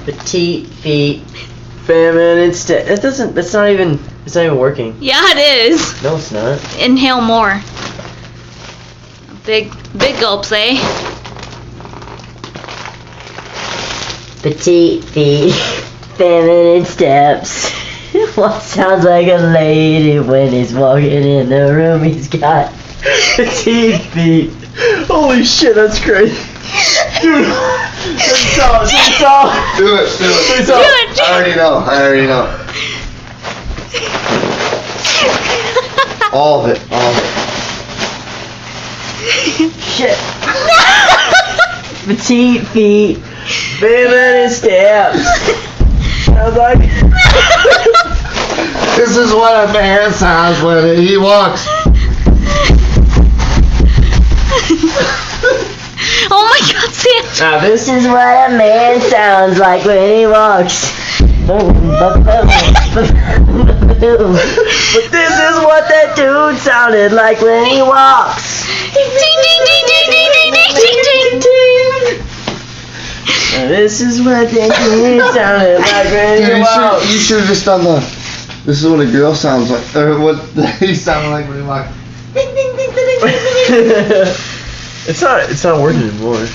Petite feet. Feminine step. It's not even working. Yeah, it is. No, it's not. Inhale more. Big gulps, eh? Petite feet. Feminine steps. What sounds like a lady when he's walking in the room? He's got petite feet. Holy shit, that's crazy. Dude, it's all. Do it. I already know. All of it. Shit. Petite feet. Feminine steps. Sounds like. This is what a man sounds when he walks. Oh my God, Sam! Now this is what a man sounds like when he walks. But this is what that dude sounded like when he walks. Ding ding ding ding ding ding ding ding ding. Now this is what that dude sounded like when he walks. You should have just done the. This is what a girl sounds like, or what he sounded like when he walked. It's not working anymore.